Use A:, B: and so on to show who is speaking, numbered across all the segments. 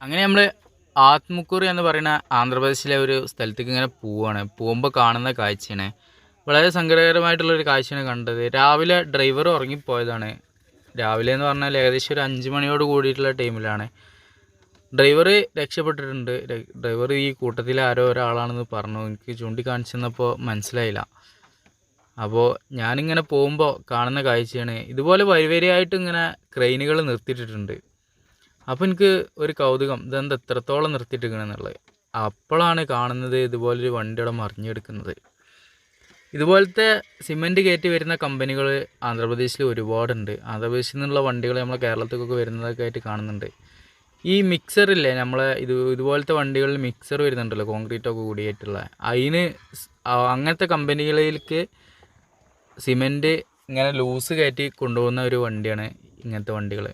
A: അങ്ങനെ നമ്മൾ ആത്മക്കൂറി എന്ന് പറയുന്ന ആന്ധ്രാപ്രദേശിലെ ഒരു സ്ഥലത്തേക്ക് ഇങ്ങനെ പോവുകയാണ്. പോകുമ്പോൾ കാണുന്ന കാഴ്ചയാണ് വളരെ സങ്കടകരമായിട്ടുള്ളൊരു കാഴ്ചയാണ് കണ്ടത്. രാവിലെ ഡ്രൈവർ ഉറങ്ങിപ്പോയതാണ്. രാവിലെ എന്ന് പറഞ്ഞാൽ ഏകദേശം ഒരു 5 മണിയോട് കൂടിയിട്ടുള്ള ടൈമിലാണ്. ഡ്രൈവർ രക്ഷപ്പെട്ടിട്ടുണ്ട്. ഡ്രൈവർ ഈ കൂട്ടത്തിൽ ആരോ ഒരാളാണെന്ന് പറഞ്ഞു. എനിക്ക് ചൂണ്ടിക്കാണിച്ചു തന്നപ്പോൾ മനസ്സിലായില്ല. അപ്പോൾ ഞാനിങ്ങനെ പോകുമ്പോൾ കാണുന്ന കാഴ്ചയാണ്. ഇതുപോലെ വരിവരിയായിട്ട് ഇങ്ങനെ ക്രെയിനുകൾ നിർത്തിയിട്ടിട്ടുണ്ട്. അപ്പോൾ എനിക്ക് ഒരു കൗതുകം, ഇതെന്താ എത്രത്തോളം നിർത്തിയിട്ടിരിക്കണമെന്നുള്ളത്. അപ്പോഴാണ് കാണുന്നത് ഇതുപോലൊരു വണ്ടിയുടെ മറിഞ്ഞെടുക്കുന്നത്. ഇതുപോലത്തെ സിമെൻറ്റ് കയറ്റി വരുന്ന കമ്പനികൾ ആന്ധ്രാപ്രദേശിൽ ഒരുപാടുണ്ട്. ആന്ധ്രാപ്രദേശിൽ നിന്നുള്ള വണ്ടികൾ നമ്മളെ കേരളത്തിലേക്കൊക്കെ വരുന്നതൊക്കെ ആയിട്ട് കാണുന്നുണ്ട്. ഈ മിക്സറില്ലേ, നമ്മളെ ഇതുപോലത്തെ വണ്ടികളിൽ മിക്സർ വരുന്നുണ്ടല്ലോ, കോൺക്രീറ്റൊക്കെ കൂടിയായിട്ടുള്ള, അതിന് അങ്ങനത്തെ കമ്പനികളിലേക്ക് സിമെൻറ്റ് ഇങ്ങനെ ലൂസ് കയറ്റി കൊണ്ടുപോകുന്ന ഒരു വണ്ടിയാണ് ഇങ്ങനത്തെ വണ്ടികൾ.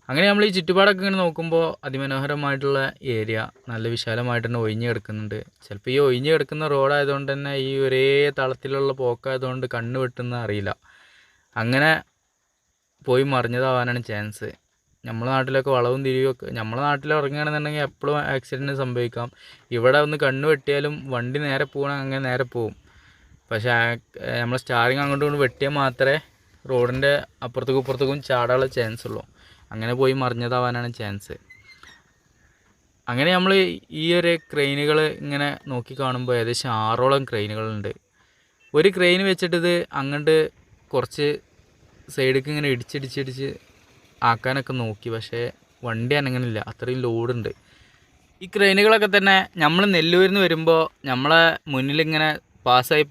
A: അങ്ങനെ നമ്മൾ ഈ ചുറ്റുപാടൊക്കെ ഇങ്ങനെ നോക്കുമ്പോൾ അതിമനോഹരമായിട്ടുള്ള ഏരിയ, നല്ല വിശാലമായിട്ട് തന്നെ ഒഴിഞ്ഞ് കിടക്കുന്നുണ്ട്. ചിലപ്പോൾ ഈ ഒഴിഞ്ഞ് കിടക്കുന്ന റോഡായതുകൊണ്ട് തന്നെ ഈ ഒരേ തളത്തിലുള്ള പോക്കായതുകൊണ്ട് കണ്ണ് വെട്ടുന്ന അറിയില്ല. അങ്ങനെ പോയി മറിഞ്ഞതാവാനാണ് ചാൻസ്. നമ്മളെ നാട്ടിലൊക്കെ വളവും തിരിവൊക്കെ, നമ്മളെ നാട്ടിൽ ഇറങ്ങുകയാണെന്നുണ്ടെങ്കിൽ എപ്പോഴും ആക്സിഡൻറ്റ് സംഭവിക്കാം. ഇവിടെ ഒന്ന് കണ്ണ് വെട്ടിയാലും വണ്ടി നേരെ പോകണമെങ്കിൽ അങ്ങനെ നേരെ പോകും. പക്ഷേ നമ്മൾ സ്റ്റാറിങ് അങ്ങോട്ടും കൊണ്ട് വെട്ടിയാൽ മാത്രമേ റോഡിൻ്റെ അപ്പുറത്തേക്കും ഇപ്പുറത്തേക്കും ചാടാനുള്ള ചാൻസ് ഉള്ളൂ. അങ്ങനെ പോയി മറിഞ്ഞതാവാനാണ് ചാൻസ്. അങ്ങനെ നമ്മൾ ഈ ഒരു ക്രെയിനുകൾ ഇങ്ങനെ നോക്കി കാണുമ്പോൾ ഏകദേശം 6ഓളം ക്രെയിനുകളുണ്ട്. ഒരു ക്രെയിൻ വെച്ചിട്ടിത് അങ്ങോട്ട് കുറച്ച് സൈഡിലേക്ക് ഇങ്ങനെ ഇടിച്ചിടിച്ചിടിച്ച് ആക്കാനൊക്കെ നോക്കി. പക്ഷേ വണ്ടി അനങ്ങണില്ല, അത്രയും ലോഡുണ്ട്. ഈ ക്രെയിനുകളൊക്കെ തന്നെ നമ്മൾ നെല്ലൂരിൽ നിന്ന് വരുമ്പോൾ നമ്മളെ മുന്നിലിങ്ങനെ പാസ്സായി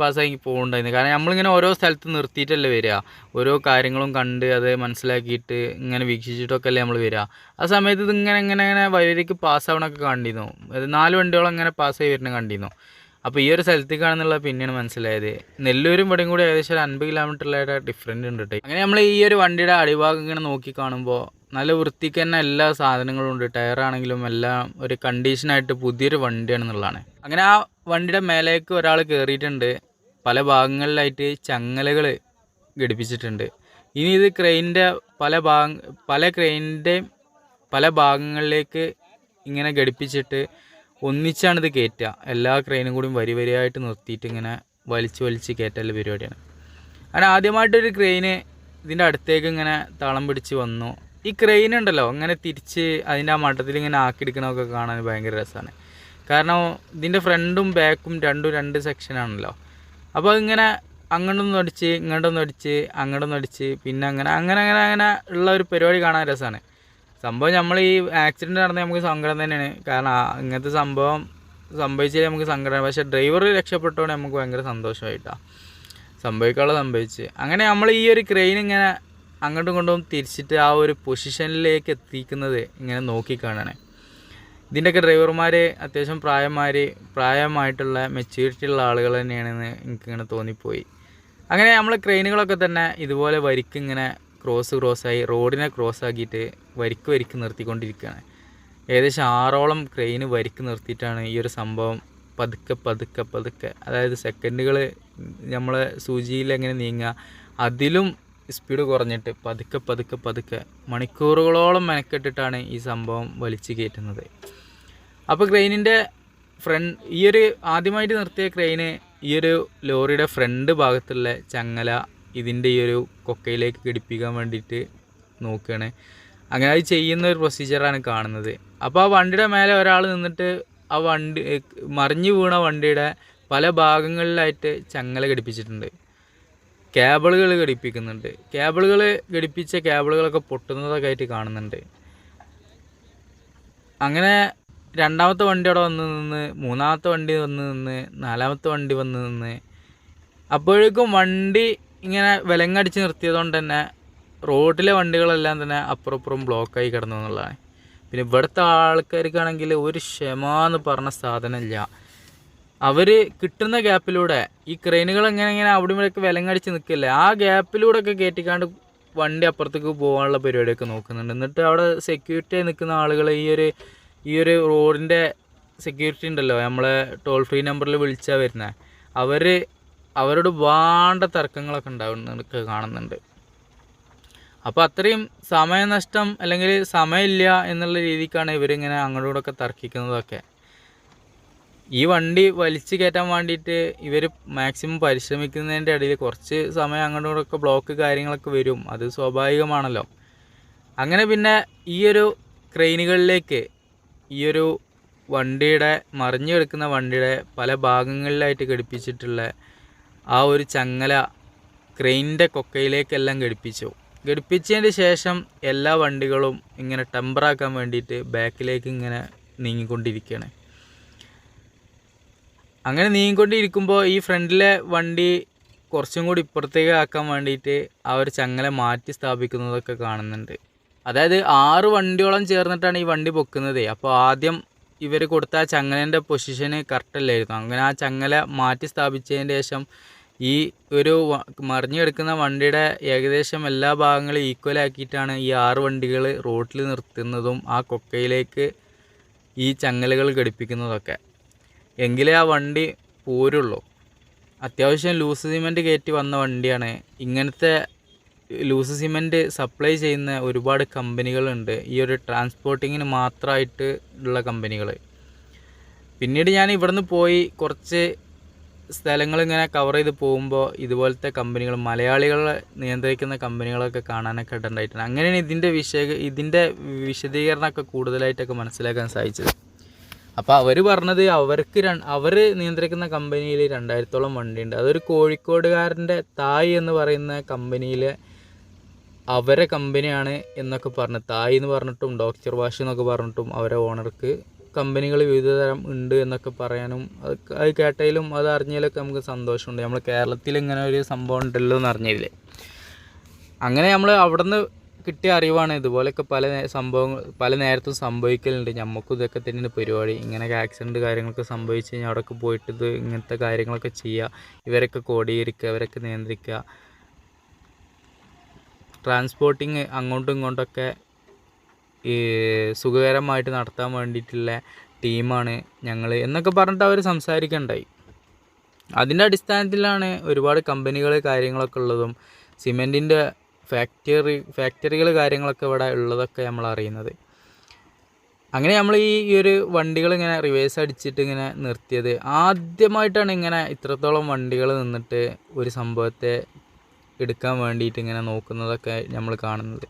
A: പോകുന്നുണ്ടായിരുന്നു. കാരണം നമ്മളിങ്ങനെ ഓരോ സ്ഥലത്ത് നിർത്തിയിട്ടല്ലേ വരിക. ഓരോ കാര്യങ്ങളും കണ്ട് അത് മനസ്സിലാക്കിയിട്ട് ഇങ്ങനെ വീക്ഷിച്ചിട്ടൊക്കെ അല്ലേ നമ്മൾ വരിക. ആ സമയത്ത് ഇതിങ്ങനെ ഇങ്ങനെ വഴിയിലേക്ക് പാസ്സാവണമൊക്കെ കണ്ടിരുന്നു. 4 വണ്ടിയോളം അങ്ങനെ പാസ്സായി വരുന്നത് കണ്ടിരുന്നു. അപ്പോൾ ഈ ഒരു സ്ഥലത്തേക്കാണെന്നുള്ളത് പിന്നെയാണ് മനസ്സിലായത്. നെല്ലൂരും ഇവിടെയും കൂടി ഏകദേശം ഒരു 50 കിലോമീറ്ററിലായിട്ട് ഡിഫറൻറ്റ് ഉണ്ട് കേട്ടോ. അങ്ങനെ നമ്മൾ ഈ ഒരു വണ്ടിയുടെ അടിഭാഗം ഇങ്ങനെ നോക്കി കാണുമ്പോൾ നല്ല വൃത്തിക്ക് തന്നെ എല്ലാ സാധനങ്ങളും ഉണ്ട്. ടയറാണെങ്കിലും എല്ലാം ഒരു കണ്ടീഷനായിട്ട് പുതിയൊരു വണ്ടിയാണെന്നുള്ളതാണ്. അങ്ങനെ ആ വണ്ടിയുടെ മേലേക്ക് ഒരാൾ കയറിയിട്ടുണ്ട്. പല ഭാഗങ്ങളിലായിട്ട് ചങ്ങലകൾ ഘടിപ്പിച്ചിട്ടുണ്ട്. ഇനി ഇത് ക്രെയിനിൻ്റെ പല ക്രെയിനിൻ്റെയും പല ഭാഗങ്ങളിലേക്ക് ഇങ്ങനെ ഘടിപ്പിച്ചിട്ട് ഒന്നിച്ചാണിത് കയറ്റുക. എല്ലാ ക്രെയിനും കൂടി വരിയായിട്ട് നിർത്തിയിട്ട് ഇങ്ങനെ വലിച്ച് കയറ്റലുള്ള പരിപാടിയാണ്. അങ്ങനെ ആദ്യമായിട്ടൊരു ക്രെയിന് ഇതിൻ്റെ അടുത്തേക്ക് ഇങ്ങനെ തളം പിടിച്ച് വന്നു. ഈ ക്രെയിൻ ഉണ്ടല്ലോ ഇങ്ങനെ തിരിച്ച് അതിൻ്റെ ആ മട്ടത്തിൽ ഇങ്ങനെ ആക്കിയെടുക്കണമൊക്കെ കാണാൻ ഭയങ്കര രസമാണ്. കാരണം ഇതിൻ്റെ ഫ്രണ്ടും ബാക്കും രണ്ട് സെക്ഷനാണല്ലോ. അപ്പോൾ അതിങ്ങനെ അങ്ങോട്ടൊന്നും അടിച്ച് ഇങ്ങോട്ടൊന്നും അടിച്ച് പിന്നെ അങ്ങനെ ഉള്ള ഒരു പരിപാടി കാണാൻ രസമാണ്. സംഭവം നമ്മൾ ഈ ആക്സിഡൻറ്റ് നടന്നാൽ നമുക്ക് സങ്കടം തന്നെയാണ്. കാരണം ഇങ്ങനത്തെ സംഭവം സംഭവിച്ചാൽ നമുക്ക് സങ്കടമാണ്. പക്ഷേ ഡ്രൈവർ രക്ഷപ്പെട്ടോടെ നമുക്ക് ഭയങ്കര സന്തോഷമായിട്ടാണ്. സംഭവിച്ച് അങ്ങനെ നമ്മൾ ഈ ഒരു ക്രെയിൻ ഇങ്ങനെ അങ്ങോട്ടും ഇങ്ങോട്ടും തിരിച്ചിട്ട് ആ ഒരു പൊസിഷനിലേക്ക് എത്തിക്കുന്നത് ഇങ്ങനെ നോക്കിക്കാണാണ്. ഇതിൻ്റെയൊക്കെ ഡ്രൈവർമാർ അത്യാവശ്യം പ്രായമായിട്ടുള്ള മെച്യൂരിറ്റി ഉള്ള ആളുകൾ തന്നെയാണെന്ന് എനിക്കിങ്ങനെ തോന്നിപ്പോയി. അങ്ങനെ നമ്മൾ ക്രെയിനുകളൊക്കെ തന്നെ ഇതുപോലെ വരിക്കിങ്ങനെ ക്രോസായി റോഡിനെ ക്രോസാക്കിയിട്ട് വരിക്ക് നിർത്തിക്കൊണ്ടിരിക്കുകയാണ്. ഏകദേശം 6ഓളം ക്രെയിന് വരിക്ക് നിർത്തിയിട്ടാണ് ഈ ഒരു സംഭവം പതുക്കെ അതായത് സെക്കൻഡുകൾ നമ്മളെ സൂചിയിൽ എങ്ങനെ നീങ്ങുക അതിലും സ്പീഡ് കുറഞ്ഞിട്ട് പതുക്കെ മണിക്കൂറുകളോളം മെനക്കെട്ടിട്ടാണ് ഈ സംഭവം വലിച്ചു കയറ്റുന്നത്. അപ്പോൾ ക്രെയിനിൻ്റെ ഈ ഒരു ആദ്യമായിട്ട് നിർത്തിയ ക്രെയിന് ഈ ഒരു ലോറിയുടെ ഫ്രണ്ട് ഭാഗത്തുള്ള ചങ്ങല ഇതിൻ്റെ ഈ ഒരു കൊക്കയിലേക്ക് ഘടിപ്പിക്കാൻ വേണ്ടിയിട്ട് നോക്കുകയാണ്. അങ്ങനെ അത് ചെയ്യുന്ന ഒരു പ്രൊസീജിയറാണ് കാണുന്നത്. അപ്പോൾ ആ വണ്ടിയുടെ മേലെ ഒരാൾ നിന്നിട്ട് ആ വണ്ടി മറിഞ്ഞു വീണ വണ്ടിയുടെ പല ഭാഗങ്ങളിലായിട്ട് ചങ്ങല ഘടിപ്പിച്ചിട്ടുണ്ട്. കേബിളുകൾ ഘടിപ്പിക്കുന്നുണ്ട്. ഘടിപ്പിച്ച കേബിളുകളൊക്കെ പൊട്ടുന്നതൊക്കെ ആയിട്ട് കാണുന്നുണ്ട്. അങ്ങനെ 2ാമത്തെ വണ്ടി അവിടെ വന്ന് നിന്ന്, 3ാമത്തെ വണ്ടി വന്ന് നിന്ന്, 4ാമത്തെ വണ്ടി വന്ന് നിന്ന്. അപ്പോഴേക്കും വണ്ടി ഇങ്ങനെ വിലങ്ങടിച്ച് നിർത്തിയതുകൊണ്ട് തന്നെ റോഡിലെ വണ്ടികളെല്ലാം തന്നെ അപ്പുറം ബ്ലോക്കായി കിടന്നു എന്നുള്ളതാണ്. പിന്നെ ഇവിടുത്തെ ആൾക്കാർക്കാണെങ്കിൽ ഒരു ക്ഷമ പറഞ്ഞ സാധനമില്ല. അവർ കിട്ടുന്ന ഗ്യാപ്പിലൂടെ ഈ ക്രെയിനുകൾ ഇങ്ങനെ അവിടെ ഇവിടെയൊക്കെ വിലങ്ങടിച്ച് നിൽക്കില്ലേ, ആ ഗ്യാപ്പിലൂടെ ഒക്കെ കയറ്റിക്കാണ്ട് വണ്ടി അപ്പുറത്തേക്ക് പോകാനുള്ള പരിപാടിയൊക്കെ നോക്കുന്നുണ്ട്. എന്നിട്ട് അവിടെ സെക്യൂരിറ്റി നിൽക്കുന്ന ആളുകൾ ഈ ഒരു റോഡിൻ്റെ സെക്യൂരിറ്റി ഉണ്ടല്ലോ, നമ്മളെ ടോൾ ഫ്രീ നമ്പറിൽ വിളിച്ചാൽ വരുന്നത്, അവരോട് വേണ്ട തർക്കങ്ങളൊക്കെ ഉണ്ടാകുന്നതൊക്കെ കാണുന്നുണ്ട്. അപ്പോൾ അത്രയും സമയനഷ്ടം അല്ലെങ്കിൽ സമയമില്ല എന്നുള്ള രീതിക്കാണ് ഇവരിങ്ങനെ അങ്ങോട്ടും ഇങ്ങോട്ടൊക്കെ തർക്കിക്കുന്നതൊക്കെ. ഈ വണ്ടി വലിച്ചു കയറ്റാൻ വേണ്ടിയിട്ട് ഇവർ മാക്സിമം പരിശ്രമിക്കുന്നതിൻ്റെ ഇടയിൽ കുറച്ച് സമയം അങ്ങോട്ടും ഇങ്ങോട്ടൊക്കെ ബ്ലോക്ക് കാര്യങ്ങളൊക്കെ വരും, അത് സ്വാഭാവികമാണല്ലോ. അങ്ങനെ പിന്നെ ഈ ഒരു ക്രെയിനുകളിലേക്ക് ഈ ഒരു വണ്ടിയുടെ മറിഞ്ഞു കിടക്കുന്ന വണ്ടിയുടെ പല ഭാഗങ്ങളിലായിട്ട് ഘടിപ്പിച്ചിട്ടുള്ള ആ ഒരു ചങ്ങല ക്രെയിനിൻ്റെ കൊക്കയിലേക്കെല്ലാം ഘടിപ്പിച്ചതിന് ശേഷം എല്ലാ വണ്ടികളും ഇങ്ങനെ ടെമ്പറാക്കാൻ വേണ്ടിയിട്ട് ബാക്കിലേക്ക് ഇങ്ങനെ നീങ്ങിക്കൊണ്ടിരിക്കുകയാണ്. അങ്ങനെ നീങ്ങിക്കൊണ്ടിരിക്കുമ്പോൾ ഈ ഫ്രണ്ടിലെ വണ്ടി കുറച്ചും കൂടി ഇപ്പുറത്തേക്ക് ആക്കാൻ വേണ്ടിയിട്ട് ആ ഒരു ചങ്ങല മാറ്റി സ്ഥാപിക്കുന്നതൊക്കെ കാണുന്നുണ്ട്. അതായത് 6 വണ്ടിയോളം ചേർന്നിട്ടാണ് ഈ വണ്ടി പൊക്കുന്നത്. അപ്പോൾ ആദ്യം ഇവർ കൊടുത്ത ആ ചങ്ങലേൻ്റെ പൊസിഷന് കറക്റ്റല്ലായിരുന്നു. അങ്ങനെ ആ ചങ്ങല മാറ്റി സ്ഥാപിച്ചതിന് ശേഷം ഈ ഒരു മറിഞ്ഞു കിടക്കുന്ന വണ്ടിയുടെ ഏകദേശം എല്ലാ ഭാഗങ്ങളും ഈക്വലാക്കിയിട്ടാണ് ഈ 6 വണ്ടികൾ റോട്ടിൽ നിർത്തുന്നതും ആ കൊക്കയിലേക്ക് ഈ ചങ്ങലകൾ ഘടിപ്പിക്കുന്നതൊക്കെ. എങ്കിലേ ആ വണ്ടി പോരുള്ളൂ. അത്യാവശ്യം ലൂസ് സിമെൻറ്റ് കയറ്റി വന്ന വണ്ടിയാണ്. ഇങ്ങനത്തെ ലൂസ് സിമെൻറ്റ് സപ്ലൈ ചെയ്യുന്ന ഒരുപാട് കമ്പനികളുണ്ട്, ഈ ഒരു ട്രാൻസ്പോർട്ടിങ്ങിന് മാത്രമായിട്ട് ഉള്ള കമ്പനികൾ. പിന്നീട് ഞാൻ ഇവിടുന്ന് പോയി കുറച്ച് സ്ഥലങ്ങൾ ഇങ്ങനെ കവർ ചെയ്ത് പോകുമ്പോൾ ഇതുപോലത്തെ കമ്പനികൾ, മലയാളികളെ നിയന്ത്രിക്കുന്ന കമ്പനികളൊക്കെ കാണാനൊക്കെ ഉണ്ടായിട്ടുണ്ട്. അങ്ങനെയാണ് ഇതിൻ്റെ വിശദീകരണമൊക്കെ കൂടുതലായിട്ടൊക്കെ മനസ്സിലാക്കാൻ സാധിച്ചത്. അപ്പോൾ അവർ പറഞ്ഞത് അവർ നിയന്ത്രിക്കുന്ന കമ്പനിയിൽ 2000-ഓളം വണ്ടിയുണ്ട്. അതൊരു കോഴിക്കോടുകാരൻ്റെ തായ് എന്ന് പറയുന്ന കമ്പനിയിൽ അവരെ കമ്പനിയാണ് എന്നൊക്കെ പറഞ്ഞു. തായ് എന്ന് പറഞ്ഞിട്ടും ഡോക്ടർ വാഷ് എന്നൊക്കെ പറഞ്ഞിട്ടും അവരെ ഓണർക്ക് കമ്പനികൾ വിവിധ തരം ഉണ്ട് എന്നൊക്കെ പറയാനും അത് കേട്ടതിലും അത് അറിഞ്ഞതിലൊക്കെ നമുക്ക് സന്തോഷമുണ്ട്. നമ്മൾ കേരളത്തിൽ ഇങ്ങനെ ഒരു സംഭവം ഉണ്ടല്ലോ എന്ന് അറിഞ്ഞില്ലേ. അങ്ങനെ നമ്മൾ അവിടെ നിന്ന് കിട്ടിയ അറിവാണ്. ഇതുപോലെയൊക്കെ പല നേരത്തും സംഭവിക്കലുണ്ട്. നമുക്കും ഇതൊക്കെ തന്നെയാണ് പരിപാടി. ഇങ്ങനെയൊക്കെ ആക്സിഡൻറ്റ് കാര്യങ്ങളൊക്കെ സംഭവിച്ച് കഴിഞ്ഞാൽ അവിടെയൊക്കെ പോയിട്ട് ഇങ്ങനത്തെ കാര്യങ്ങളൊക്കെ ചെയ്യുക, ഇവരൊക്കെ കോഡീകരിക്കുക, ഇവരൊക്കെ നിയന്ത്രിക്കുക, ട്രാൻസ്പോർട്ടിങ് അങ്ങോട്ടും ഇങ്ങോട്ടൊക്കെ ഈ സുഖകരമായിട്ട് നടത്താൻ വേണ്ടിയിട്ടുള്ള ടീമാണ് ഞങ്ങൾ എന്നൊക്കെ പറഞ്ഞിട്ട് അവർ സംസാരിക്കണ്ടായി. അതിൻ്റെ അടിസ്ഥാനത്തിലാണ് ഒരുപാട് കമ്പനികൾ കാര്യങ്ങളൊക്കെ ഉള്ളതും സിമെൻറ്റിൻ്റെ ഫാക്ടറികൾ കാര്യങ്ങളൊക്കെ ഇവിടെ ഉള്ളതൊക്കെ നമ്മൾ അറിയുന്നത്. അങ്ങനെ നമ്മൾ ഈ ഒരു വണ്ടികൾ ഇങ്ങനെ റിവേഴ്സ് അടിച്ചിട്ട് ഇങ്ങനെ നിർത്തിയത് ആദ്യമായിട്ടാണ്. ഇങ്ങനെ ഇത്രത്തോളം വണ്ടികൾ നിന്നിട്ട് ഒരു സംഭവത്തെ എടുക്കാൻ വേണ്ടിയിട്ട് ഇങ്ങനെ നോക്കുന്നതൊക്കെ നമ്മൾ കാണുന്നത്.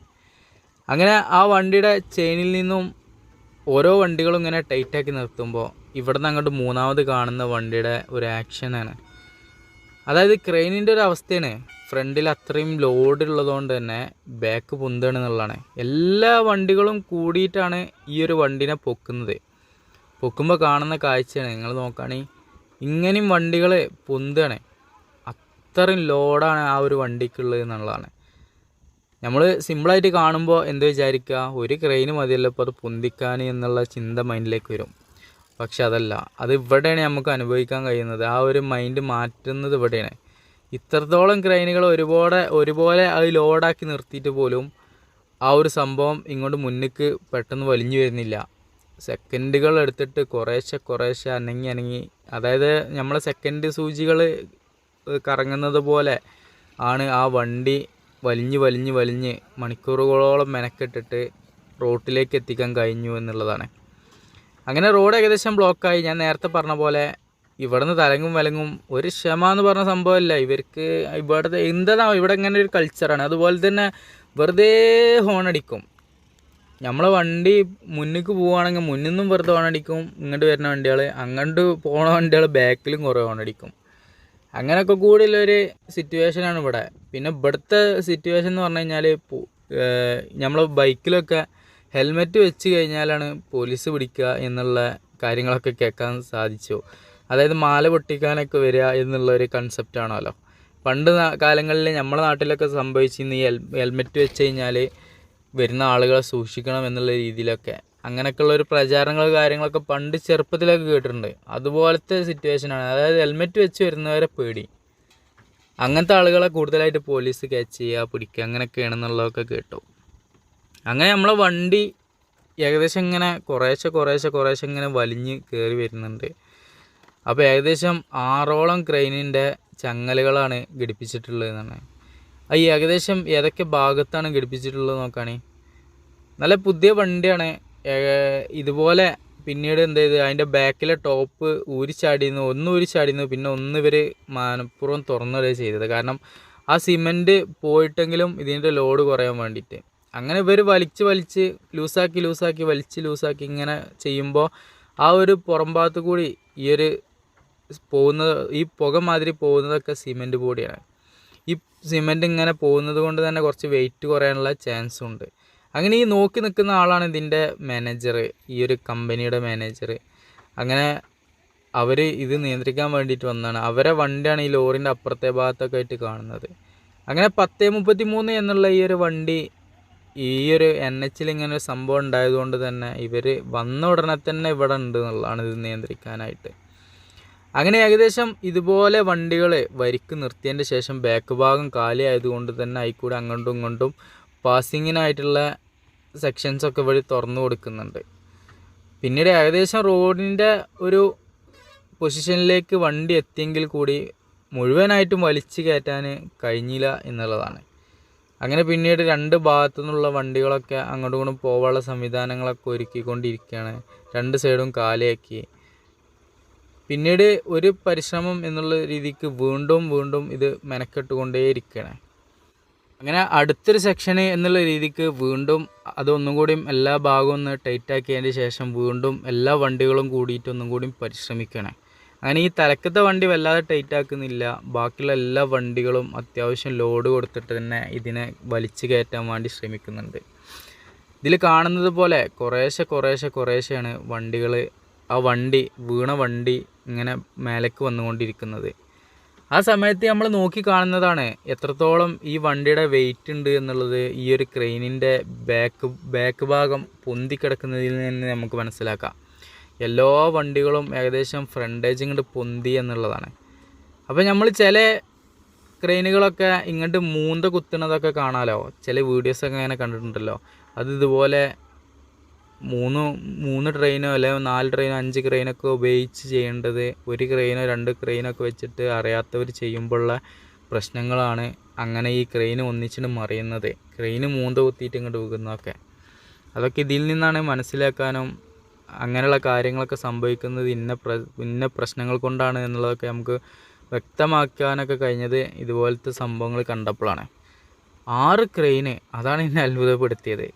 A: അങ്ങനെ ആ വണ്ടിയുടെ ചെയിനിൽ നിന്നും ഓരോ വണ്ടികളും ഇങ്ങനെ ടൈറ്റാക്കി നിർത്തുമ്പോൾ ഇവിടെ നിന്ന് അങ്ങോട്ട് മൂന്നാമത് കാണുന്ന വണ്ടിയുടെ ഒരു ആക്ഷനാണ്. അതായത് ക്രെയിനിൻ്റെ ഒരു അവസ്ഥയാണ്. ഫ്രണ്ടിൽ അത്രയും ലോഡ് ഉള്ളതുകൊണ്ട് തന്നെ ബാക്ക് പൊന്തുകയാണ് എന്നുള്ളതാണ്. എല്ലാ വണ്ടികളും കൂടിയിട്ടാണ് ഈ ഒരു വണ്ടിനെ പൊക്കുമ്പോൾ കാണുന്ന കാഴ്ചയാണ്. നിങ്ങൾ നോക്കുകയാണെങ്കിൽ ഇങ്ങനെയും വണ്ടികൾ പൊന്തുകയാണ്. അത്രയും ലോഡാണ് ആ ഒരു വണ്ടിക്കുള്ളത് എന്നുള്ളതാണ്. നമ്മൾ സിമ്പിളായിട്ട് കാണുമ്പോൾ എന്ത് വിചാരിക്കുക, ഒരു ക്രെയിന് മതിയല്ലോ ഇപ്പോൾ അത് പൊന്തിക്കാൻ എന്നുള്ള ചിന്ത മൈൻഡിലേക്ക് വരും. പക്ഷെ അതല്ല, അത് ഇവിടെയാണ് നമുക്ക് അനുഭവിക്കാൻ കഴിയുന്നത്. ആ ഒരു മൈൻഡ് മാറ്റുന്നത് ഇവിടെയാണ്. ഇത്രത്തോളം ക്രെയിനുകൾ ഒരുപോലെ അത് ലോഡാക്കി നിർത്തിയിട്ട് പോലും ആ ഒരു സംഭവം ഇങ്ങോട്ട് മുന്നിലേക്ക് പെട്ടെന്ന് വലിഞ്ഞു വരുന്നില്ല. സെക്കൻഡുകൾ എടുത്തിട്ട് കുറേശ്ശെ അനങ്ങി അതായത് നമ്മളെ സെക്കൻഡ് സൂചികൾ കറങ്ങുന്നത് പോലെ ആണ് ആ വണ്ടി വലിഞ്ഞ് മണിക്കൂറുകളോളം മെനക്കെട്ടിട്ട് റോട്ടിലേക്ക് എത്തിക്കാൻ കഴിഞ്ഞു എന്നുള്ളതാണ്. അങ്ങനെ റോഡ് ഏകദേശം ബ്ലോക്കായി. ഞാൻ നേരത്തെ പറഞ്ഞ പോലെ ഇവിടെ നിന്ന് തലങ്ങും വിലങ്ങും ഒരു ക്ഷമ എന്ന് പറഞ്ഞ സംഭവമല്ല ഇവർക്ക്. ഇവിടെ ഇങ്ങനെ ഒരു കൾച്ചറാണ്. അതുപോലെ തന്നെ വെറുതെ ഹോണടിക്കും. നമ്മളെ വണ്ടി മുന്നിലേക്ക് പോവുകയാണെങ്കിൽ മുന്നിൽ നിന്നും വെറുതെ ഹോണടിക്കും. ഇങ്ങോട്ട് വരുന്ന വണ്ടികൾ, അങ്ങോട്ട് പോണ വണ്ടികൾ ബാക്കിലും കുറേ ഹോണടിക്കും. അങ്ങനെയൊക്കെ കൂടിയുള്ളൊരു സിറ്റുവേഷനാണ് ഇവിടെ. പിന്നെ ഇവിടുത്തെ സിറ്റുവേഷൻ എന്ന് പറഞ്ഞു കഴിഞ്ഞാൽ നമ്മൾ ബൈക്കിലൊക്കെ ഹെൽമെറ്റ് വെച്ച് കഴിഞ്ഞാലാണ് പോലീസ് പിടിക്കുക എന്നുള്ള കാര്യങ്ങളൊക്കെ കേൾക്കാൻ സാധിച്ചു. അതായത് മാല പൊട്ടിക്കാനൊക്കെ വരിക എന്നുള്ളൊരു കൺസെപ്റ്റാണല്ലോ. പണ്ട് കാലങ്ങളിൽ നമ്മുടെ നാട്ടിലൊക്കെ സംഭവിച്ചിരുന്ന ഈ ഹെൽമെറ്റ് വെച്ച് കഴിഞ്ഞാൽ വരുന്ന ആളുകളെ സൂക്ഷിക്കണം എന്നുള്ള രീതിയിലൊക്കെ അങ്ങനെയൊക്കെയുള്ളൊരു പ്രചാരണങ്ങൾ കാര്യങ്ങളൊക്കെ പണ്ട് ചെറുപ്പത്തിലൊക്കെ കേട്ടിട്ടുണ്ട്. അതുപോലത്തെ സിറ്റുവേഷനാണ്. അതായത് ഹെൽമെറ്റ് വെച്ച് വരുന്നവരെ പേടി. അങ്ങനത്തെ ആളുകളെ കൂടുതലായിട്ട് പോലീസ് ക്യാച്ച് ചെയ്യുക, പിടിക്കുക, അങ്ങനെയൊക്കെയാണെന്നുള്ളതൊക്കെ കേട്ടു. അങ്ങനെ നമ്മളെ വണ്ടി ഏകദേശം ഇങ്ങനെ കുറേശ്ശെ ഇങ്ങനെ വലിഞ്ഞ് കയറി വരുന്നുണ്ട്. അപ്പോൾ ഏകദേശം 6ഓളം ക്രെയിനിൻ്റെ ചങ്ങലുകളാണ് ഘടിപ്പിച്ചിട്ടുള്ളതെന്നാണ്. അത് ഏകദേശം ഏതൊക്കെ ഭാഗത്താണ് ഘടിപ്പിച്ചിട്ടുള്ളത് നോക്കുകയാണെങ്കിൽ നല്ല പുതിയ വണ്ടിയാണ്. ഇതുപോലെ പിന്നീട് എന്ത് ചെയ്ത് അതിൻ്റെ ബാക്കിലെ ടോപ്പ് ഊരിച്ചാടിയിരുന്നു, പിന്നെ ഇവർ മനഃപൂർവ്വം തുറന്നിടുക ചെയ്തത്. കാരണം ആ സിമെൻറ്റ് പോയിട്ടെങ്കിലും ഇതിൻ്റെ ലോഡ് കുറയാൻ വേണ്ടിയിട്ട്. അങ്ങനെ ഇവർ വലിച്ച് ലൂസാക്കി ഇങ്ങനെ ചെയ്യുമ്പോൾ ആ ഒരു പുറം ഭാഗത്ത് കൂടി ഈ പുക മാതിരി പോകുന്നതൊക്കെ സിമെൻറ്റ് പൊടിയാണ്. ഈ സിമെൻറ്റ് ഇങ്ങനെ പോകുന്നത് കൊണ്ട് തന്നെ കുറച്ച് വെയിറ്റ് കുറയാനുള്ള ചാൻസും ഉണ്ട്. അങ്ങനെ ഈ നോക്കി നിൽക്കുന്ന ആളാണ് ഇതിൻ്റെ മാനേജർ, ഈ ഒരു കമ്പനിയുടെ മാനേജർ. അങ്ങനെ അവർ ഇത് നിയന്ത്രിക്കാൻ വേണ്ടിയിട്ട് വന്നതാണ്. അവരെ വണ്ടിയാണ് ഈ ലോറിൻ്റെ അപ്പുറത്തെ ഭാഗത്തൊക്കെ ആയിട്ട് കാണുന്നത്. അങ്ങനെ 1033 എന്നുള്ള ഈ ഒരു വണ്ടി ഈ ഒരു NH ഇങ്ങനെ ഒരു സംഭവം ഉണ്ടായതുകൊണ്ട് തന്നെ ഇവർ വന്ന ഉടനെ തന്നെ ഇവിടെ ഉണ്ട് എന്നുള്ളതാണ് ഇത് നിയന്ത്രിക്കാനായിട്ട്. അങ്ങനെ ഏകദേശം ഇതുപോലെ വണ്ടികൾ വരിക്ക് നിർത്തിയതിൻ്റെ ശേഷം ബാക്ക് ഭാഗം കാലി ആയതുകൊണ്ട് തന്നെ ആയിക്കൂടെ അങ്ങോട്ടും ഇങ്ങോട്ടും പാസിങ്ങിനായിട്ടുള്ള സെക്ഷൻസൊക്കെ വഴി തുറന്നു കൊടുക്കുന്നുണ്ട്. പിന്നീട് ഏകദേശം റോഡിൻ്റെ ഒരു പൊസിഷനിലേക്ക് വണ്ടി എത്തിയെങ്കിൽ കൂടി മുഴുവനായിട്ടും വലിച്ചു കയറ്റാൻ കഴിഞ്ഞില്ല എന്നുള്ളതാണ്. അങ്ങനെ പിന്നീട് 2 ഭാഗത്തു നിന്നുള്ള വണ്ടികളൊക്കെ അങ്ങോട്ടും ഇങ്ങോട്ടും പോകാനുള്ള സംവിധാനങ്ങളൊക്കെ ഒരുക്കിക്കൊണ്ടിരിക്കുകയാണ്. 2 സൈഡും കാലിയാക്കി. പിന്നീട് ഒരു പരിശ്രമം എന്നുള്ള രീതിക്ക് വീണ്ടും ഇത് മെനക്കെട്ടുകൊണ്ടേയിരിക്കുകയാണ്. അങ്ങനെ അടുത്തൊരു സെക്ഷന് എന്നുള്ള രീതിക്ക് വീണ്ടും അതൊന്നും കൂടിയും എല്ലാ ഭാഗവും ഒന്ന് ടൈറ്റാക്കിയതിന് ശേഷം വീണ്ടും എല്ലാ വണ്ടികളും കൂടിയിട്ട് ഒന്നും കൂടിയും പരിശ്രമിക്കണം. അങ്ങനെ ഈ തലക്കത്തെ വണ്ടി വല്ലാതെ ടൈറ്റാക്കുന്നില്ല. ബാക്കിയുള്ള എല്ലാ വണ്ടികളും അത്യാവശ്യം ലോഡ് കൊടുത്തിട്ട് തന്നെ ഇതിനെ വലിച്ചു കയറ്റാൻ വേണ്ടി ശ്രമിക്കുന്നുണ്ട്. ഇതിൽ കാണുന്നത് പോലെ കുറേശ്ശെയാണ് വണ്ടികൾ, ആ വീണ വണ്ടി ഇങ്ങനെ മേലേക്ക് വന്നുകൊണ്ടിരിക്കുന്നത്. ആ സമയത്ത് നമ്മൾ നോക്കി കാണുന്നതാണ് എത്രത്തോളം ഈ വണ്ടിയുടെ വെയിറ്റ് ഉണ്ട് എന്നുള്ളത്. ഈ ഒരു ക്രെയിനിൻ്റെ ബാക്ക് ഭാഗം പൊന്തിക്കിടക്കുന്നതിൽ നിന്ന് നമുക്ക് മനസ്സിലാക്കാം. എല്ലാ വണ്ടികളും ഏകദേശം ഫ്രണ്ടേജ് ഇങ്ങോട്ട് പൊന്തി എന്നുള്ളതാണ്. അപ്പോൾ നമ്മൾ ചില ക്രെയിനുകളൊക്കെ ഇങ്ങോട്ട് മൂന്ത കുത്തുന്നതൊക്കെ കാണാമല്ലോ, ചില വീഡിയോസൊക്കെ അങ്ങനെ കണ്ടിട്ടുണ്ടല്ലോ. അത് ഇതുപോലെ 3 ട്രെയിനോ അല്ലെങ്കിൽ 4 ട്രെയിനോ 5 ക്രെയിനൊക്കെ ഉപയോഗിച്ച് ചെയ്യേണ്ടത് 1 ക്രെയിനോ 2 ക്രെയിനൊക്കെ വെച്ചിട്ട് അറിയാത്തവർ ചെയ്യുമ്പോഴുള്ള പ്രശ്നങ്ങളാണ് അങ്ങനെ ഈ ക്രെയിൻ ഒന്നിച്ചിട്ട് മറിയുന്നത്. ക്രെയിന് മൂന്ത കുത്തിയിട്ട് ഇങ്ങോട്ട് വീകുന്നതൊക്കെ അതൊക്കെ ഇതിൽ നിന്നാണ് മനസ്സിലാക്കാനും അങ്ങനെയുള്ള കാര്യങ്ങളൊക്കെ സംഭവിക്കുന്നത് ഇന്ന പ്രശ്നങ്ങൾ കൊണ്ടാണ് എന്നുള്ളതൊക്കെ നമുക്ക് വ്യക്തമാക്കാനൊക്കെ കഴിഞ്ഞത് ഇതുപോലത്തെ സംഭവങ്ങൾ കണ്ടപ്പോഴാണ്. 6 ക്രെയിന്, അതാണ് എന്നെ അത്ഭുതപ്പെടുത്തിയത്.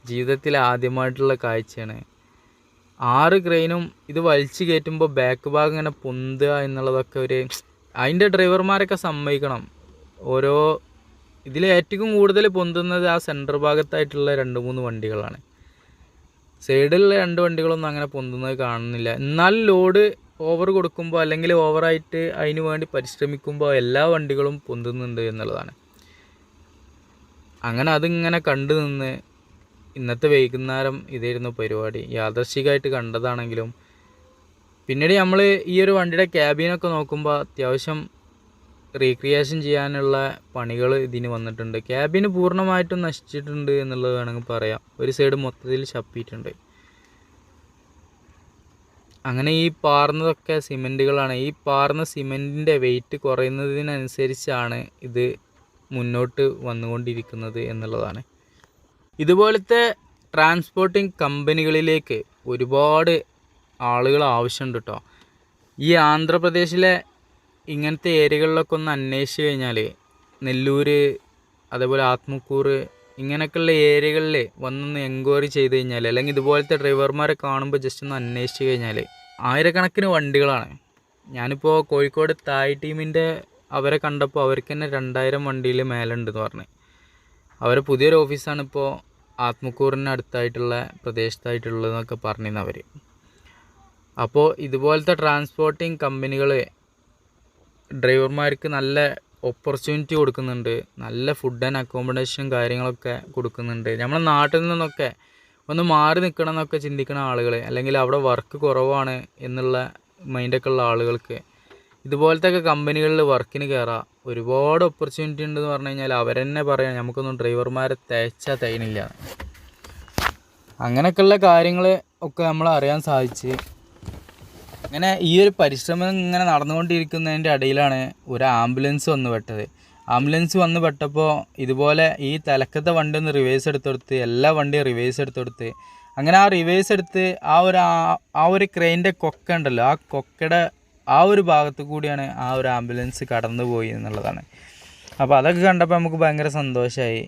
A: ജീവിതത്തിൽ ആദ്യമായിട്ടുള്ള കാഴ്ചയാണ്. 6 ക്രെയിനും ഇത് വലിച്ചു കയറ്റുമ്പോൾ ബാക്ക് ഭാഗം ഇങ്ങനെ പൊന്തുക എന്നുള്ളതൊക്കെ അതിൻ്റെ ഡ്രൈവർമാരൊക്കെ സമ്മതിക്കണം. ഇതിൽ ഏറ്റവും കൂടുതൽ പൊന്തുന്നത് ആ സെൻറ്റർ ഭാഗത്തായിട്ടുള്ള 2-3 വണ്ടികളാണ്. സൈഡിലുള്ള 2 വണ്ടികളൊന്നും അങ്ങനെ പൊന്തുന്നത് കാണുന്നില്ല. എന്നാലും ലോഡ് ഓവർ കൊടുക്കുമ്പോൾ അല്ലെങ്കിൽ ഓവറായിട്ട് അതിന് വേണ്ടി പരിശ്രമിക്കുമ്പോൾ എല്ലാ വണ്ടികളും പൊന്തുന്നുണ്ട് എന്നുള്ളതാണ്. അങ്ങനെ അതിങ്ങനെ കണ്ടു നിന്ന് ഇന്നത്തെ വൈകുന്നേരം ഇതായിരുന്നു പരിപാടി. യാദൃശ്ചികമായിട്ട് കണ്ടതാണെങ്കിലും പിന്നീട് നമ്മൾ ഈ ഒരു വണ്ടിയുടെ ക്യാബിനൊക്കെ നോക്കുമ്പോൾ അത്യാവശ്യം റീക്രിയേഷൻ ചെയ്യാനുള്ള പണികൾ ഇതിന് വന്നിട്ടുണ്ട്. ക്യാബിന് പൂർണ്ണമായിട്ടും നശിച്ചിട്ടുണ്ട് എന്നുള്ളത് വേണമെങ്കിൽ പറയാം. ഒരു സൈഡ് മൊത്തത്തിൽ ചപ്പിയിട്ടുണ്ട്. അങ്ങനെ ഈ പാർന്നതൊക്കെ സിമെൻറ്റുകളാണ്. ഈ പാർന്ന സിമെൻറ്റിൻ്റെ വെയിറ്റ് കുറയുന്നതിനനുസരിച്ചാണ് ഇത് മുന്നോട്ട് വന്നുകൊണ്ടിരിക്കുന്നത് എന്നുള്ളതാണ്. ഇതുപോലത്തെ ട്രാൻസ്പോർട്ടിംഗ് കമ്പനികളിലേക്ക് ഒരുപാട് ആളുകൾ ആവശ്യമുണ്ട് കേട്ടോ. ഈ ആന്ധ്രാപ്രദേശിലെ ഇങ്ങനത്തെ ഏരിയകളിലൊക്കെ ഒന്ന് അന്വേഷിച്ച് കഴിഞ്ഞാൽ നെല്ലൂർ, അതേപോലെ ആത്മക്കൂറ്, ഇങ്ങനെയൊക്കെയുള്ള ഏരിയകളിൽ വന്നൊന്ന് എൻക്വയറി ചെയ്ത് കഴിഞ്ഞാൽ അല്ലെങ്കിൽ ഇതുപോലത്തെ ഡ്രൈവർമാരെ കാണുമ്പോൾ ജസ്റ്റ് ഒന്ന് അന്വേഷിച്ച് കഴിഞ്ഞാൽ ആയിരക്കണക്കിന് വണ്ടികളാണ്. ഞാനിപ്പോൾ കോഴിക്കോട് തായ് ടീമിൻ്റെ അവരെ കണ്ടപ്പോൾ അവർക്ക് തന്നെ 2000 വണ്ടിയിൽ മേലുണ്ടെന്ന് പറഞ്ഞു. അവരെ പുതിയൊരു ഓഫീസാണ് ഇപ്പോൾ ആത്മക്കൂറിന് അടുത്തായിട്ടുള്ള പ്രദേശത്തായിട്ടുള്ളതെന്നൊക്കെ പറഞ്ഞിരുന്നു അവർ. അപ്പോൾ ഇതുപോലത്തെ ട്രാൻസ്പോർട്ടിംഗ് കമ്പനികൾ ഡ്രൈവർമാർക്ക് നല്ല ഓപ്പർച്യൂണിറ്റി കൊടുക്കുന്നുണ്ട്. നല്ല ഫുഡ് ആൻഡ് അക്കോമഡേഷനും കാര്യങ്ങളൊക്കെ കൊടുക്കുന്നുണ്ട്. നമ്മളെ നാട്ടിൽ നിന്നൊക്കെ ഒന്ന് മാറി നിൽക്കണം എന്നൊക്കെ ചിന്തിക്കുന്ന ആളുകൾ, അല്ലെങ്കിൽ അവിടെ വർക്ക് കുറവാണ് എന്നുള്ള മൈൻഡൊക്കെ ഉള്ള ആളുകൾക്ക് ഇതുപോലത്തെ ഒക്കെ കമ്പനികളിൽ വർക്കിന് കയറാം. ഒരുപാട് ഓപ്പർച്യൂണിറ്റി ഉണ്ടെന്ന് പറഞ്ഞു കഴിഞ്ഞാൽ അവരെന്നെ പറയാം നമുക്കൊന്നും ഡ്രൈവർമാരെ തയ്യണില്ല. അങ്ങനെയൊക്കെയുള്ള കാര്യങ്ങൾ ഒക്കെ നമ്മൾ അറിയാൻ സാധിച്ച്. അങ്ങനെ ഈ ഒരു പരിശ്രമം ഇങ്ങനെ നടന്നുകൊണ്ടിരിക്കുന്നതിൻ്റെ ഇടയിലാണ് ഒരു ആംബുലൻസ് വന്നു പെട്ടത്. ആംബുലൻസ് വന്ന് പെട്ടപ്പോൾ ഇതുപോലെ ഈ തലക്കത്തെ വണ്ടി ഒന്ന് റിവേഴ്സ് എടുത്തെടുത്ത് എല്ലാ വണ്ടിയും റിവേഴ്സ് എടുത്തെടുത്ത് അങ്ങനെ ആ റിവേഴ്സ് എടുത്ത് ആ ഒരു ക്രെയിൻ്റെ കൊക്ക ഉണ്ടല്ലോ, ആ കൊക്കയുടെ ആ ഒരു ഭാഗത്ത് കൂടിയാണ് ആ ഒരു ആംബുലൻസ് കടന്നു പോയി എന്നുള്ളതാണ്. അപ്പോൾ അതൊക്കെ കണ്ടപ്പോൾ നമുക്ക് ഭയങ്കര സന്തോഷമായി.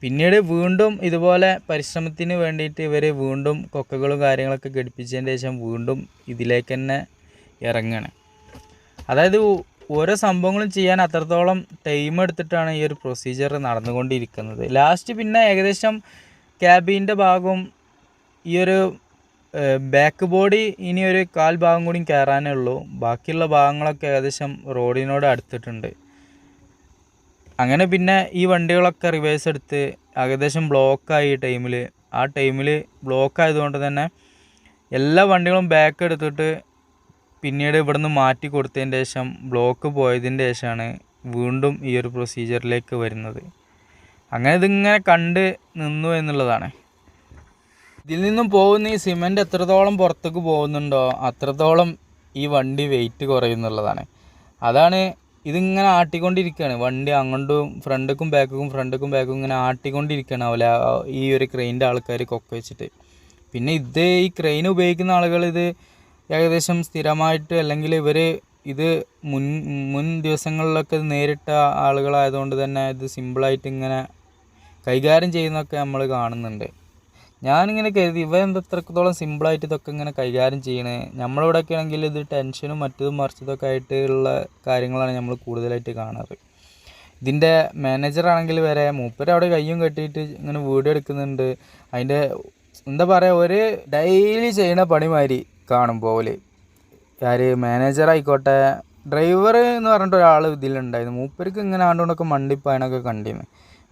A: പിന്നീട് വീണ്ടും ഇതുപോലെ പരിശ്രമത്തിന് വേണ്ടിയിട്ട് ഇവർ വീണ്ടും കൊക്കകളും കാര്യങ്ങളൊക്കെ ഘടിപ്പിച്ചതിന് ശേഷം വീണ്ടും ഇതിലേക്ക് തന്നെ ഇറങ്ങുകയാണ്. അതായത് ഓരോ സംഭവങ്ങളും ചെയ്യാൻ അത്രത്തോളം ടൈം എടുത്തിട്ടാണ് ഈ ഒരു പ്രൊസീജിയർ നടന്നുകൊണ്ടിരിക്കുന്നത്. ലാസ്റ്റ് പിന്നെ ഏകദേശം ക്യാബിൻ്റെ ഭാഗവും ഈ ഒരു ബാക്ക് ബോഡി ഇനി ഒരു കാൽ ഭാഗം കൂടി കയറാനേ ഉള്ളൂ. ബാക്കിയുള്ള ഭാഗങ്ങളൊക്കെ ഏകദേശം റോഡിനോട് അടുത്തിട്ടുണ്ട്. അങ്ങനെ പിന്നെ ഈ വണ്ടികളൊക്കെ റിവേഴ്സ് എടുത്ത് ഏകദേശം ബ്ലോക്കായി ആ ടൈമിൽ ബ്ലോക്ക് ആയതുകൊണ്ട് തന്നെ എല്ലാ വണ്ടികളും ബാക്ക് എടുത്തിട്ട് പിന്നീട് ഇവിടുന്ന് മാറ്റി കൊടുത്തതിന് ശേഷം ബ്ലോക്ക് പോയതിൻ്റെ ശേഷമാണ് വീണ്ടും ഈ ഒരു പ്രൊസീജിയറിലേക്ക് വരുന്നത്. അങ്ങനെ ഇതിങ്ങനെ കണ്ട് നിന്നു എന്നുള്ളതാണ്. ഇതിൽ നിന്നും പോകുന്ന ഈ സിമെൻറ്റ് എത്രത്തോളം പുറത്തേക്ക് പോകുന്നുണ്ടോ അത്രത്തോളം ഈ വണ്ടി വെയിറ്റ് കുറയുന്നുള്ളതാണ്. അതാണ് ഇതിങ്ങനെ ആട്ടിക്കൊണ്ടിരിക്കുകയാണ്. വണ്ടി അങ്ങോട്ടും ഫ്രണ്ടുക്കും ബാക്കും ഇങ്ങനെ ആട്ടിക്കൊണ്ടിരിക്കുകയാണ് അവലെ ഈ ഒരു ക്രെയിൻ്റെ ആൾക്കാർ കൊക്ക വെച്ചിട്ട്. പിന്നെ ഈ ക്രെയിൻ ഉപയോഗിക്കുന്ന ആളുകൾ ഇത് ഏകദേശം സ്ഥിരമായിട്ട് അല്ലെങ്കിൽ ഇവർ ഇത് മുൻ ദിവസങ്ങളിലൊക്കെ നേരിട്ട ആളുകളായതുകൊണ്ട് തന്നെ ഇത് സിമ്പിളായിട്ട് ഇങ്ങനെ കൈകാര്യം ചെയ്യുന്നതൊക്കെ നമ്മൾ കാണുന്നുണ്ട്. ഞാനിങ്ങനെ കരുതി ഇവരെന്താ എത്രത്തോളം സിമ്പിളായിട്ട് ഇതൊക്കെ ഇങ്ങനെ കൈകാര്യം ചെയ്യണേ. നമ്മളിവിടെയൊക്കെ ആണെങ്കിൽ ഇത് ടെൻഷനും മറ്റതും മറിച്ചതൊക്കെ ആയിട്ടുള്ള കാര്യങ്ങളാണ് നമ്മൾ കൂടുതലായിട്ട് കാണാറ്. ഇതിൻ്റെ മാനേജറാണെങ്കിൽ വരെ മൂപ്പര് അവിടെ കയ്യും കെട്ടിയിട്ട് ഇങ്ങനെ വീഡിയോ എടുക്കുന്നുണ്ട്. അതിൻ്റെ എന്താ പറയുക, ഒരു ഡെയിലി ചെയ്യണ പണിമാതിരി കാണുമ്പോൾ മാനേജറായിക്കോട്ടെ ഡ്രൈവർ എന്ന് പറഞ്ഞിട്ട് ഒരാൾ ഇതിലുണ്ടായിരുന്നു. മൂപ്പർക്ക് ഇങ്ങനെ ആണ്ടുകൊണ്ടൊക്കെ മണ്ടിപ്പായനൊക്കെ കണ്ടിരുന്നു.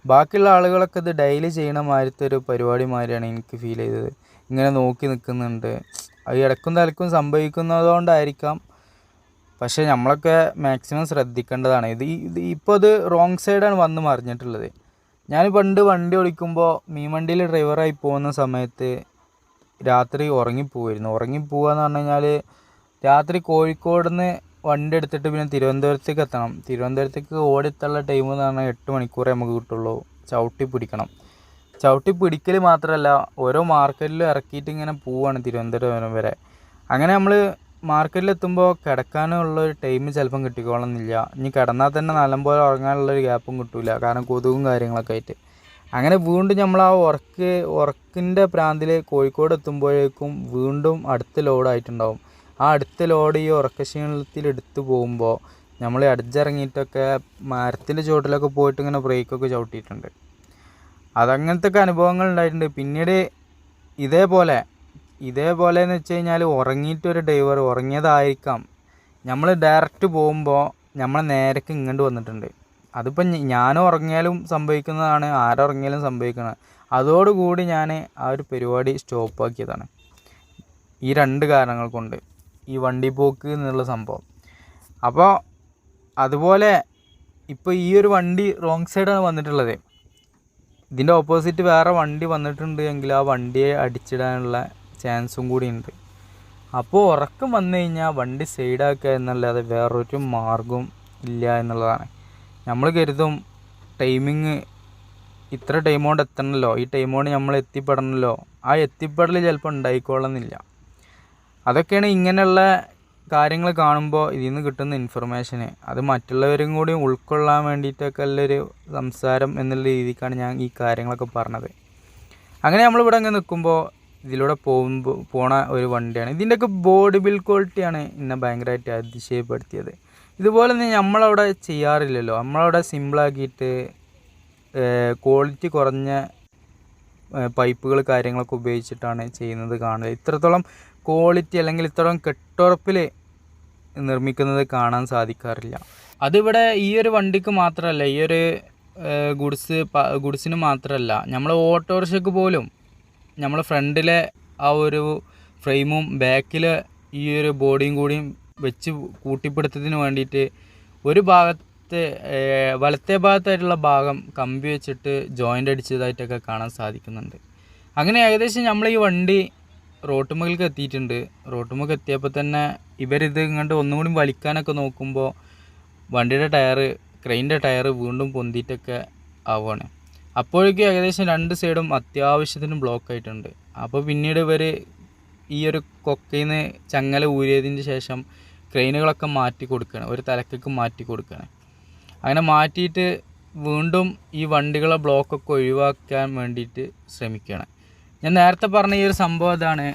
A: ബാക്കിയുള്ള ആളുകളൊക്കെ ഇത് ഡെയിലി ചെയ്യണ മാതിരത്തെ ഒരു പരിപാടി മാതിരിയാണ് എനിക്ക് ഫീൽ ചെയ്തത്. ഇങ്ങനെ നോക്കി നിൽക്കുന്നുണ്ട്. അത് ഇടക്കും തലക്കും സംഭവിക്കുന്നതുകൊണ്ടായിരിക്കാം. പക്ഷേ നമ്മളൊക്കെ മാക്സിമം ശ്രദ്ധിക്കേണ്ടതാണ്. ഇപ്പോൾ ഇത് റോങ് സൈഡാണ് വന്ന് മറിഞ്ഞിട്ടുള്ളത്. ഞാൻ പണ്ട് വണ്ടി ഓടിക്കുമ്പോൾ മീൻവണ്ടിയിൽ ഡ്രൈവറായി പോകുന്ന സമയത്ത് രാത്രി ഉറങ്ങിപ്പോവായിരുന്നു. ഉറങ്ങിപ്പോവുക എന്ന് പറഞ്ഞു കഴിഞ്ഞാൽ രാത്രി കോഴിക്കോട് നിന്ന് വണ്ടി എടുത്തിട്ട് പിന്നെ തിരുവനന്തപുരത്തേക്ക് എത്തണം. തിരുവനന്തപുരത്തേക്ക് ഓടിത്തുള്ള ടൈം എന്ന് പറഞ്ഞാൽ 8 മണിക്കൂറേ നമുക്ക് കിട്ടുള്ളൂ. ചവിട്ടി പിടിക്കണം. ചവിട്ടി പിടിക്കൽ മാത്രമല്ല ഓരോ മാർക്കറ്റിലും ഇറക്കിയിട്ട് ഇങ്ങനെ പോവുകയാണ് തിരുവനന്തപുരം വരെ. അങ്ങനെ നമ്മൾ മാർക്കറ്റിലെത്തുമ്പോൾ കിടക്കാനുള്ളൊരു ടൈം ചിലപ്പം കിട്ടിക്കോളണമെന്നില്ല. ഇനി കിടന്നാൽ തന്നെ നല്ലപോലെ ഉറങ്ങാനുള്ളൊരു ഗ്യാപ്പും കിട്ടില്ല, കാരണം കൊതുകും കാര്യങ്ങളൊക്കെ ആയിട്ട്. അങ്ങനെ വീണ്ടും നമ്മൾ ആ ഉറക്കിൻ്റെ പ്രാന്തിൽ കോഴിക്കോട് എത്തുമ്പോഴേക്കും വീണ്ടും അടുത്ത ലോഡായിട്ടുണ്ടാവും. ആ അടുത്ത ലോഡ് ഈ ഉറക്കക്ഷീണത്തിൽ എടുത്തു പോകുമ്പോൾ നമ്മൾ അടിച്ചിറങ്ങിയിട്ടൊക്കെ മരത്തിൻ്റെ ചുവട്ടിലൊക്കെ പോയിട്ട് ഇങ്ങനെ ബ്രേക്കൊക്കെ ചവിട്ടിയിട്ടുണ്ട്. അതങ്ങനത്തെയൊക്കെ അനുഭവങ്ങൾ ഉണ്ടായിട്ടുണ്ട്. പിന്നീട് ഇതേപോലെ എന്ന് വെച്ച് കഴിഞ്ഞാൽ ഉറങ്ങിയിട്ടൊരു ഡ്രൈവർ ഉറങ്ങിയതായിരിക്കാം നമ്മൾ ഡയറക്റ്റ് പോകുമ്പോൾ നമ്മൾ നേരക്ക് ഇങ്ങോട്ട് വന്നിട്ടുണ്ട്. അതിപ്പം ഞാനും ഉറങ്ങിയാലും സംഭവിക്കുന്നതാണ്, ആരുറങ്ങിയാലും സംഭവിക്കുന്നത്. അതോടുകൂടി ഞാൻ ആ ഒരു പരിപാടി സ്റ്റോപ്പാക്കിയതാണ്. ഈ 2 കാരണങ്ങൾ കൊണ്ട്, ഈ വണ്ടി പോക്ക് എന്നുള്ള സംഭവം. അപ്പോൾ അതുപോലെ ഇപ്പോൾ ഈ ഒരു വണ്ടി റോങ് സൈഡാണ് വന്നിട്ടുള്ളത്. ഇതിൻ്റെ ഓപ്പോസിറ്റ് വേറെ വണ്ടി വന്നിട്ടുണ്ട് എങ്കിൽ ആ വണ്ടിയെ അടിച്ചിടാനുള്ള ചാൻസും കൂടി ഉണ്ട്. അപ്പോൾ ഉറക്കം വന്നു കഴിഞ്ഞാൽ വണ്ടി സൈഡാക്കുക എന്നല്ലാതെ വേറൊരു മാർഗവും ഇല്ല എന്നുള്ളതാണ്. നമ്മൾ കരുതും ടൈമിങ് ഇത്ര ടൈം കൊണ്ട് എത്തണമല്ലോ, ഈ ടൈം കൊണ്ട് നമ്മൾ എത്തിപ്പെടണമല്ലോ. ആ എത്തിപ്പെടൽ ചിലപ്പോൾ ഉണ്ടായിക്കോളുന്നില്ല. അതൊക്കെയാണ് ഇങ്ങനെയുള്ള കാര്യങ്ങൾ കാണുമ്പോൾ ഇതിൽ നിന്ന് കിട്ടുന്ന ഇൻഫർമേഷന്. അത് മറ്റുള്ളവരും കൂടി ഉൾക്കൊള്ളാൻ വേണ്ടിയിട്ടൊക്കെ ഉള്ളൊരു സംസാരം എന്നുള്ള രീതിക്കാണ് ഞാൻ ഈ കാര്യങ്ങളൊക്കെ പറഞ്ഞത്. അങ്ങനെ നമ്മളിവിടെ അങ്ങ് നിൽക്കുമ്പോൾ ഇതിലൂടെ പോണ ഒരു വണ്ടിയാണ്. ഇതിൻ്റെയൊക്കെ ബോഡി ബിൽഡ് ക്വാളിറ്റിയാണ് എന്നെ ഭയങ്കരമായിട്ട് അതിശയപ്പെടുത്തിയത്. ഇതുപോലെ തന്നെ നമ്മളവിടെ ചെയ്യാറില്ലല്ലോ. നമ്മളവിടെ സിമ്പിളാക്കിയിട്ട് ക്വാളിറ്റി കുറഞ്ഞ പൈപ്പുകൾ കാര്യങ്ങളൊക്കെ ഉപയോഗിച്ചിട്ടാണ് ചെയ്യുന്നത് കാണുക. ഇത്രത്തോളം ക്വാളിറ്റി അല്ലെങ്കിൽ ഇത്രത്തോളം കെട്ടുറപ്പിൽ നിർമ്മിക്കുന്നത് കാണാൻ സാധിക്കാറില്ല. അതിവിടെ ഈ ഒരു വണ്ടിക്ക് മാത്രമല്ല, ഈ ഒരു ഗുഡ്സിന് മാത്രമല്ല, നമ്മൾ ഓട്ടോറിക്ഷയ്ക്ക് പോലും നമ്മൾ ഫ്രണ്ടിലെ ആ ഒരു ഫ്രെയിമും ബാക്കിൽ ഈ ഒരു ബോഡിയും കൂടിയും വെച്ച് കൂട്ടിപ്പിടുത്തത്തിന് വേണ്ടിയിട്ട് ഒരു ഭാഗത്ത് വലത്തെ ഭാഗത്തായിട്ടുള്ള ഭാഗം കമ്പി വെച്ചിട്ട് ജോയിൻ്റ് അടിച്ചതായിട്ടൊക്കെ കാണാൻ സാധിക്കുന്നുണ്ട്. അങ്ങനെ ഏകദേശം നമ്മൾ ഈ വണ്ടി റോട്ടുമ്മലേക്ക് എത്തിയിട്ടുണ്ട്. റോട്ടുമ്മക്ക് എത്തിയപ്പോൾ തന്നെ ഇവരിത് ഇങ്ങോട്ട് ഒന്നുകൂടി വലിക്കാനൊക്കെ നോക്കുമ്പോൾ വണ്ടിയുടെ ടയർ ക്രെയിൻ്റെ ടയർ വീണ്ടും പൊന്തിയിട്ടൊക്കെ ആവുകയാണ്. അപ്പോഴേക്കും ഏകദേശം 2 സൈഡും അത്യാവശ്യത്തിന് ബ്ലോക്ക് ആയിട്ടുണ്ട്. അപ്പോൾ പിന്നീട് ഇവർ ഈ ഒരു കൊക്കയിൽ നിന്ന് ചങ്ങല ഊരിയതിന് ശേഷം ക്രെയിനുകളൊക്കെ മാറ്റി കൊടുക്കുകയാണ്, ഒരു തലക്കൊക്കെ മാറ്റി കൊടുക്കുകയാണ്. അങ്ങനെ മാറ്റിയിട്ട് വീണ്ടും ഈ വണ്ടികളെ ബ്ലോക്കൊക്കെ ഒഴിവാക്കാൻ വേണ്ടിയിട്ട് ശ്രമിക്കുകയാണ്. ഞാൻ നേരത്തെ പറഞ്ഞ ഈ ഒരു സംഭവം അതാണ്.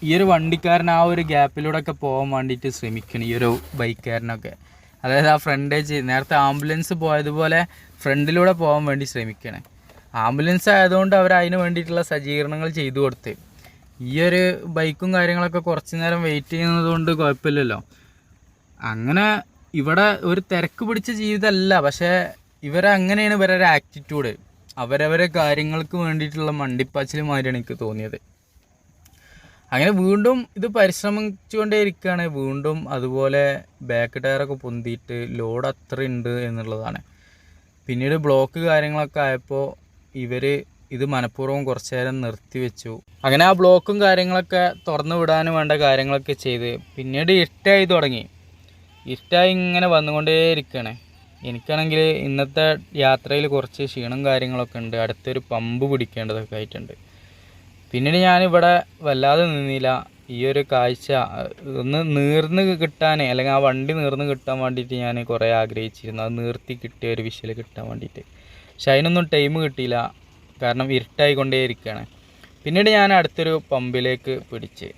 A: ഈ ഒരു വണ്ടിക്കാരൻ ആ ഒരു ഗ്യാപ്പിലൂടെ ഒക്കെ പോകാൻ വേണ്ടിയിട്ട് ശ്രമിക്കണം, ഈ ഒരു ബൈക്കുകാരനൊക്കെ. അതായത് ആ ഫ്രണ്ടേജ് നേരത്തെ ആംബുലൻസ് പോയതുപോലെ ഫ്രണ്ടിലൂടെ പോകാൻ വേണ്ടി ശ്രമിക്കുകയാണ്. ആംബുലൻസ് ആയതുകൊണ്ട് അവർ അതിന് വേണ്ടിയിട്ടുള്ള സജ്ജീകരണങ്ങൾ ചെയ്തു കൊടുത്ത്. ഈ ഒരു ബൈക്കും കാര്യങ്ങളൊക്കെ കുറച്ച് നേരം വെയിറ്റ് ചെയ്യുന്നത് കൊണ്ട് കുഴപ്പമില്ലല്ലോ. അങ്ങനെ ഇവിടെ ഒരു തിരക്ക് പിടിച്ച ജീവിതമല്ല, പക്ഷേ ഇവരങ്ങനെയാണ് ഇവരൊരു ആറ്റിറ്റ്യൂഡ്. അവരവരെ കാര്യങ്ങൾക്ക് വേണ്ടിയിട്ടുള്ള മണ്ടിപ്പാച്ചിലുമാതിരിയാണ് എനിക്ക് തോന്നിയത്. അങ്ങനെ വീണ്ടും ഇത് പരിശ്രമിച്ചുകൊണ്ടേ ഇരിക്കുകയാണ്. വീണ്ടും അതുപോലെ ബാക്ക് ടയറൊക്കെ പൊന്തിയിട്ട് ലോഡ് അത്ര ഉണ്ട് എന്നുള്ളതാണ്. പിന്നീട് ബ്ലോക്ക് കാര്യങ്ങളൊക്കെ ആയപ്പോൾ ഇവർ ഇത് മനഃപൂർവ്വം കുറച്ച് നേരം നിർത്തി വെച്ചു. അങ്ങനെ ആ ബ്ലോക്കും കാര്യങ്ങളൊക്കെ തുറന്നു വിടാനും വേണ്ട കാര്യങ്ങളൊക്കെ ചെയ്ത് പിന്നീട് ഇരുട്ടായി തുടങ്ങി. ഇരുട്ടായി ഇങ്ങനെ വന്നുകൊണ്ടേ ഇരിക്കുകയാണ്. എനിക്കാണെങ്കിൽ ഇന്നത്തെ യാത്രയിൽ കുറച്ച് ക്ഷീണം കാര്യങ്ങളൊക്കെ ഉണ്ട്. അടുത്തൊരു പമ്പ് പിടിക്കേണ്ടതൊക്കെ ആയിട്ടുണ്ട്. പിന്നീട് ഞാനിവിടെ വല്ലാതെ നിന്നില്ല. ഈ ഒരു കാഴ്ച ഒന്ന് നീർന്ന് കിട്ടാൻ, അല്ലെങ്കിൽ ആ വണ്ടി നീർന്ന് കിട്ടാൻ വേണ്ടിയിട്ട് ഞാൻ കുറേ ആഗ്രഹിച്ചിരുന്നു. അത് നിർത്തി കിട്ടിയ ഒരു വിഷ്വൽ കിട്ടാൻ വേണ്ടിയിട്ട്. പക്ഷെ അതിനൊന്നും ടൈം കിട്ടിയില്ല, കാരണം ഇരുട്ടായിക്കൊണ്ടേ ഇരിക്കുകയാണ്. പിന്നീട് ഞാൻ അടുത്തൊരു പമ്പിലേക്ക് പിടിച്ച്